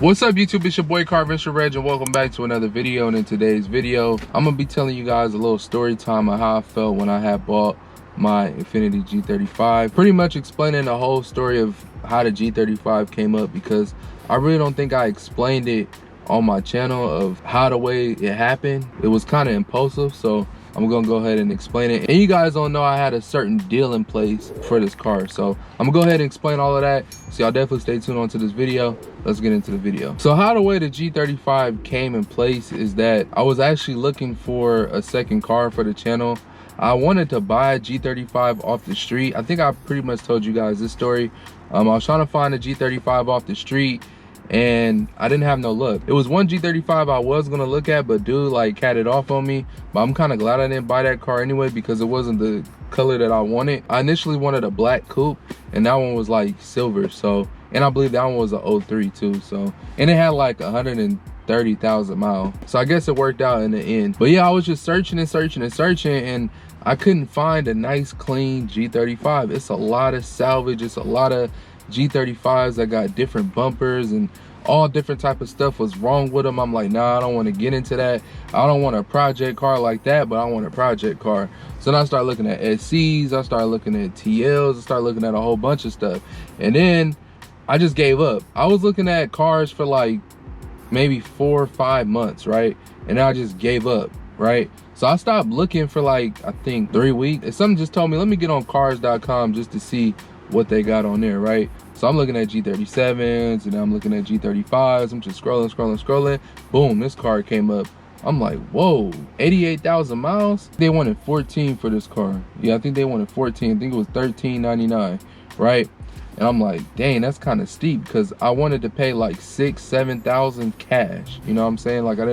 What's up YouTube, it's your boy Car Adventure Reg and welcome back to another video. And in today's video, I'm gonna be telling you guys a little story time of how I felt when I had bought my Infiniti G35. Pretty much explaining the whole story of how the G35 came up, because I really don't think I explained it on my channel of how the way it happened. It was kind of impulsive, so I'm gonna go ahead and explain it. And you guys don't know I had a certain deal in place for this car, so I'm gonna go ahead and explain all of that. So y'all definitely stay tuned on to this video. Let's get into the video. So how the way the G35 came in place is that I was actually looking for a second car for the channel. I wanted to buy a G35 off the street. I think I pretty much told you guys this story. I was trying to find a G35 off the street and I didn't have no luck. It was one G35 I was gonna look at, but dude like had it off on me. But I'm kind of glad I didn't buy that car anyway, because it wasn't the color that I wanted. I initially wanted a black coupe and that one was like silver. So, and I believe that one was a 03 too. So, and it had like 130,000 miles. So I guess it worked out in the end. But yeah, I was just searching and I couldn't find a nice clean G35. It's a lot of salvage. It's a lot of G35s that got different bumpers and all different type of stuff was wrong with them. I'm like, nah, I don't want to get into that. I don't want a project car like that, but I want a project car. So then I started looking at SCs, I started looking at TLs, I started looking at a whole bunch of stuff. And then I just gave up. I was looking at cars for like maybe 4 or 5 months, right? And I just gave up, right? So I stopped looking for like, I think 3 weeks. And something just told me, let me get on cars.com just to see what they got on there, right? So I'm looking at G37s and I'm looking at G35s. I'm just scrolling. Boom, this car came up. I'm like, whoa, 88,000 miles? They wanted 14 for this car. Yeah, I think they wanted 14. I think it was $13.99, right? And I'm like, dang, that's kind of steep, because I wanted to pay like 6,000-7,000 cash. You know what I'm saying? Like I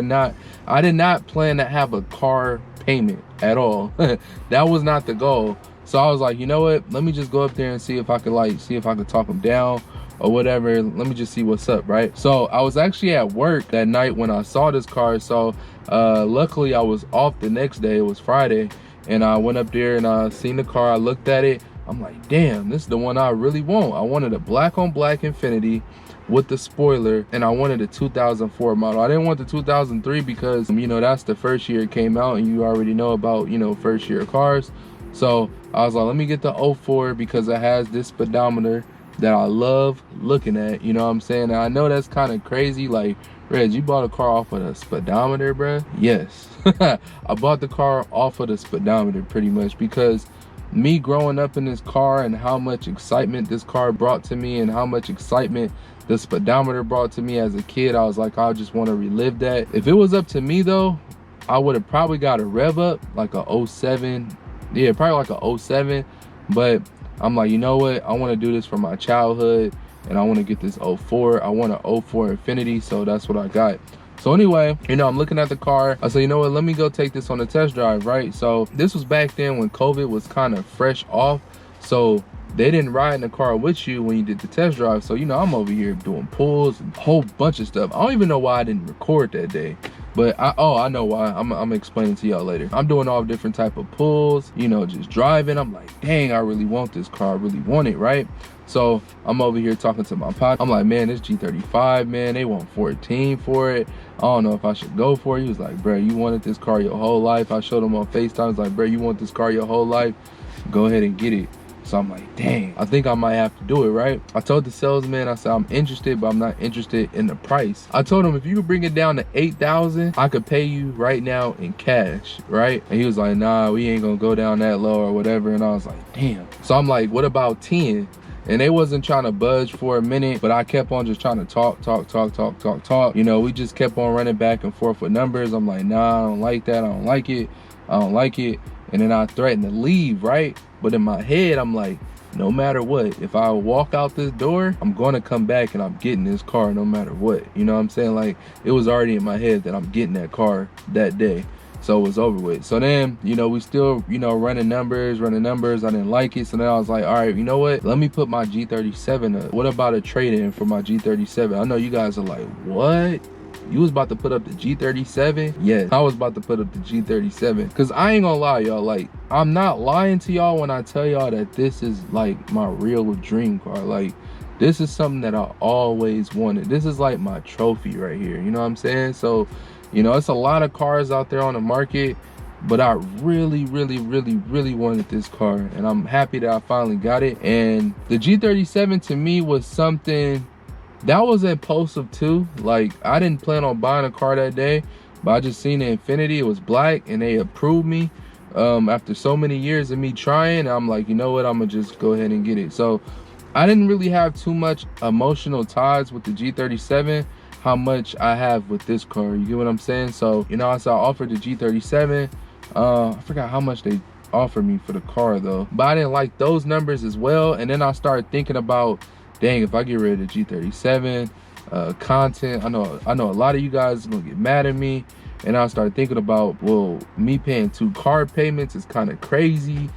did not plan to have a car payment at all. That was not the goal. So I was like, you know what? Let me just go up there and see if I could talk them down or whatever. Let me just see what's up, right? So I was actually at work that night when I saw this car. So luckily I was off the next day. It was Friday, and I went up there and I seen the car. I looked at it. I'm like, damn, this is the one I really want. I wanted a black on black Infiniti with the spoiler, and I wanted a 2004 model. I didn't want the 2003 because, you know, that's the first year it came out, and you already know about, you know, first year cars. So I was like, let me get the 04 because it has this speedometer that I love looking at. You know what I'm saying? And I know that's kind of crazy. Like, Reg, you bought a car off of the speedometer, bruh? Yes. I bought the car off of the speedometer pretty much, because me growing up in this car and how much excitement this car brought to me and how much excitement the speedometer brought to me as a kid, I was like, I just want to relive that. If it was up to me though, I would have probably got a rev up like a 07. Yeah, probably like a 07. But I'm like, you know what? I want to do this for my childhood and I want to get this 04. I want a 04 Infiniti, so that's what I got. So anyway, you know, I'm looking at the car. I said, you know what, let me go take this on a test drive, right? So this was back then when COVID was kind of fresh off. So they didn't ride in the car with you when you did the test drive. So, you know, I'm over here doing pulls and a whole bunch of stuff. I don't even know why I didn't record that day. But I know why. I'm explaining to y'all later. I'm doing all different type of pulls, you know, just driving. I'm like, dang, I really want this car. I really want it, right? So I'm over here talking to my pod. I'm like, man, this G35, man, they want 14 for it. I don't know if I should go for it. He was like, bro, you wanted this car your whole life. I showed him on FaceTime. I was like, bro, you want this car your whole life? Go ahead and get it. So I'm like, dang, I think I might have to do it, right? I told the salesman, I said, I'm interested, but I'm not interested in the price. I told him, if you could bring it down to 8,000, I could pay you right now in cash, right? And he was like, nah, we ain't gonna go down that low or whatever. And I was like, damn. So I'm like, what about 10? And they wasn't trying to budge for a minute, but I kept on just trying to talk. You know, we just kept on running back and forth with numbers. I'm like, nah, I don't like that. I don't like it. And then I threatened to leave, right? But in my head, I'm like, no matter what, if I walk out this door, I'm gonna come back and I'm getting this car no matter what. You know what I'm saying? Like, it was already in my head that I'm getting that car that day. So it was over with. So then, you know, we still, you know, running numbers. I didn't like it. So then I was like, all right, you know what? Let me put my G37 up. What about a trade-in for my G37? I know you guys are like, what? You was about to put up the G37? Yes, I was about to put up the G37. Cause I ain't gonna lie, y'all, like, I'm not lying to y'all when I tell y'all that this is like my real dream car. Like, this is something that I always wanted. This is like my trophy right here, you know what I'm saying? So, you know, it's a lot of cars out there on the market, but I really wanted this car, and I'm happy that I finally got it. And the G37 to me was something that was impulsive too. Like, I didn't plan on buying a car that day, but I just seen the Infiniti. It was black and they approved me after so many years of me trying. I'm like, you know what, I'm gonna just go ahead and get it. So I didn't really have too much emotional ties with the G37 how much I have with this car, you get what I'm saying? So, you know, so I offered the G37. I forgot how much they offered me for the car though, but I didn't like those numbers as well. And then I started thinking about, dang, if I get rid of the G37 content, I know a lot of you guys are gonna get mad at me. And I started thinking about, well, me paying 2 car payments is kind of crazy,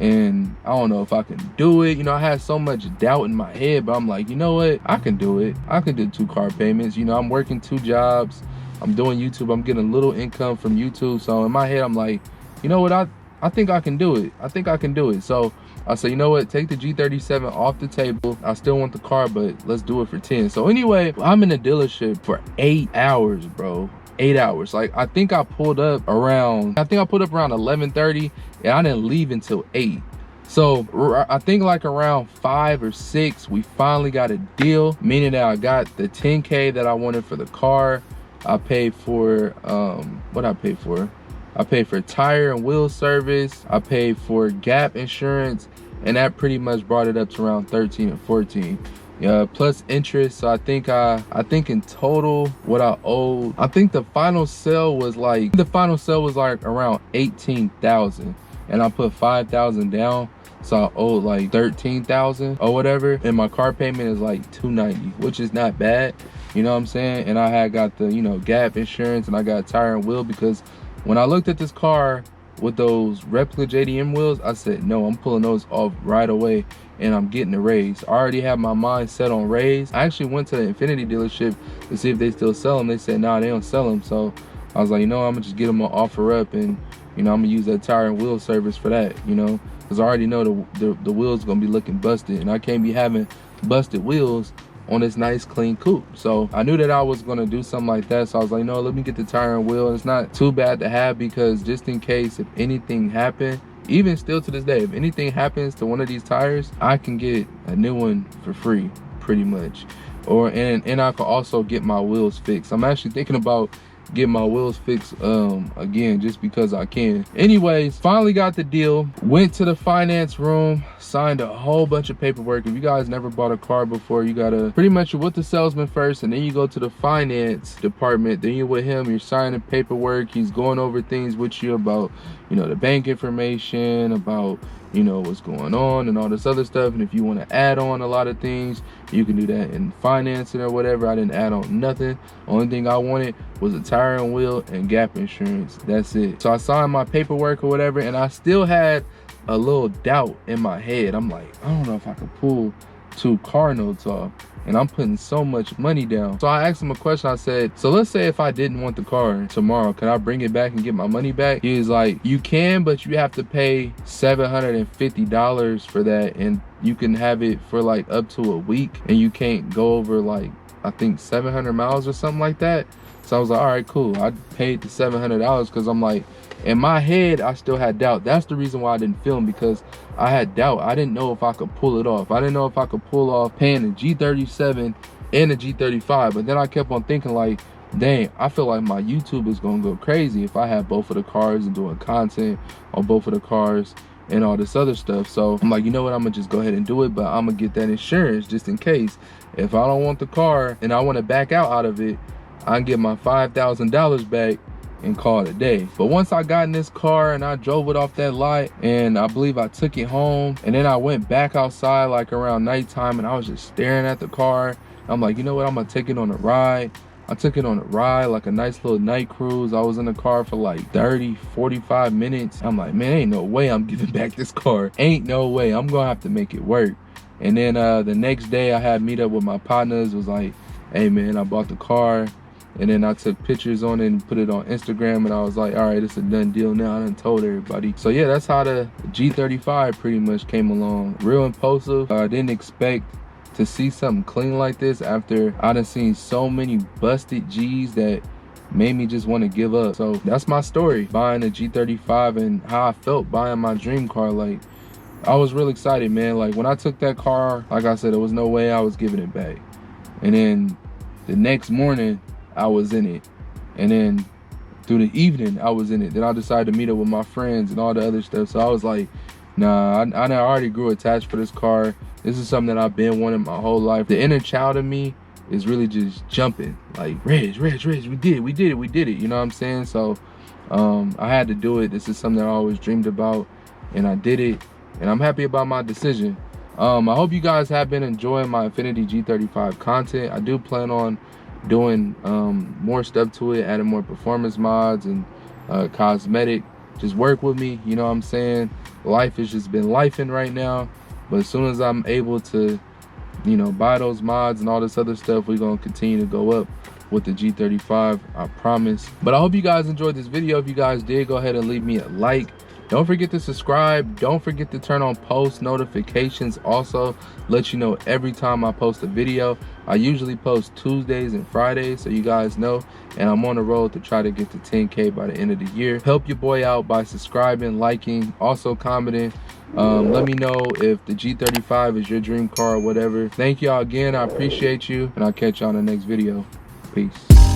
and I don't know if I can do it. You know, I had so much doubt in my head, but I'm like, you know what, I can do it. I can do 2 car payments. You know, I'm working 2 jobs, I'm doing YouTube, I'm getting a little income from YouTube. So in my head, I'm like, you know what, I think I can do it. I think I can do it. So I said, you know what, take the G37 off the table. I still want the car, but let's do it for 10. So anyway, I'm in the dealership for 8 hours, bro. 8 hours. Like, I think I pulled up around 11:30, and I didn't leave until 8. So I think like around 5 or 6, we finally got a deal, meaning that I got the 10K that I wanted for the car. I paid for what I paid for? I paid for tire and wheel service. I paid for gap insurance, and that pretty much brought it up to around 13 or 14. Plus interest. So I think in total what I owed, I think the final sale was like around 18,000, and I put 5,000 down, so I owed like 13,000 or whatever. And my car payment is like 290, which is not bad, you know what I'm saying? And I had got the, you know, gap insurance, and I got tire and wheel, because when I looked at this car with those replica JDM wheels, I said, no, I'm pulling those off right away, and I'm getting a raise. I already have my mind set on raise. I actually went to the Infiniti dealership to see if they still sell them. They said, nah, they don't sell them. So I was like, you know, I'm gonna just get them an offer up, and, you know, I'm gonna use that tire and wheel service for that, you know, because I already know the wheels gonna be looking busted, and I can't be having busted wheels on this nice clean coupe. So I knew that I was gonna do something like that. So I was like, no, let me get the tire and wheel. It's not too bad to have, because just in case if anything happened, even still to this day, if anything happens to one of these tires, I can get a new one for free, pretty much. And I can also get my wheels fixed. I'm actually thinking about get my wheels fixed again, just because I can. Anyways, finally got the deal, went to the finance room, signed a whole bunch of paperwork. If you guys never bought a car before, you gotta pretty much, you're with the salesman first, and then you go to the finance department, then you're with him, you're signing paperwork, he's going over things with you about, you know, the bank information, about, you know, what's going on and all this other stuff. And if you want to add on a lot of things, you can do that in financing or whatever. I didn't add on nothing. Only thing I wanted was a tire and wheel and gap insurance. That's it. So I signed my paperwork or whatever, and I still had a little doubt in my head. I'm like, I don't know if I could pull 2 car notes off, and I'm putting so much money down. So I asked him a question. I said, so let's say if I didn't want the car tomorrow, can I bring it back and get my money back? He was like, you can, but you have to pay $750 for that, and you can have it for like up to a week, and you can't go over like, I think 700 miles or something like that. So I was like, all right, cool. I paid the $700 because I'm like, in my head, I still had doubt. That's the reason why I didn't film, because I had doubt. I didn't know if I could pull it off. I didn't know if I could pull off paying the G37 and the G35. But then I kept on thinking like, dang, I feel like my YouTube is gonna go crazy if I have both of the cars and doing content on both of the cars and all this other stuff. So I'm like, you know what, I'm gonna just go ahead and do it, but I'm gonna get that insurance just in case. If I don't want the car and I want to back out of it, I can get my $5,000 back and call it a day. But once I got in this car and I drove it off that lot, and I believe I took it home, and then I went back outside like around nighttime, and I was just staring at the car. I'm like, you know what, I'm gonna take it on a ride. I took it on a ride, like a nice little night cruise. I was in the car for like 30, 45 minutes. I'm like, man, ain't no way I'm giving back this car. Ain't no way. I'm gonna have to make it work. And then the next day I had meet up with my partners, was like, hey man, I bought the car. And then I took pictures on it and put it on Instagram, and I was like, all right, it's a done deal now. I done told everybody. So yeah, that's how the G35 pretty much came along. Real impulsive. I didn't expect to see something clean like this after I done seen so many busted G's that made me just want to give up. So that's my story, buying a G35 and how I felt buying my dream car. Like, I was real excited, man. Like, when I took that car, like I said, there was no way I was giving it back. And then the next morning I was in it, and then through the evening I was in it. Then I decided to meet up with my friends and all the other stuff. So I was like, nah, I already grew attached for this car. This is something that I've been wanting my whole life. The inner child in me is really just jumping, like, Reg, we did it, you know what I'm saying? So I had to do it. This is something I always dreamed about, and I did it, and I'm happy about my decision. I hope you guys have been enjoying my Infiniti G35 content. I do plan on doing more stuff to it, adding more performance mods and cosmetic. Just work with me, you know what I'm saying? Life has just been lifing right now, but as soon as I'm able to, you know, buy those mods and all this other stuff, we're gonna continue to go up with the G35, I promise. But I hope you guys enjoyed this video. If you guys did, go ahead and leave me a like. Don't forget to subscribe. Don't forget to turn on post notifications. Also, let you know every time I post a video. I usually post Tuesdays and Fridays, so you guys know. And I'm on the road to try to get to 10K by the end of the year. Help your boy out by subscribing, liking, also commenting. Let me know if the G35 is your dream car or whatever. Thank y'all again. I appreciate you, and I'll catch y'all in the next video. Peace.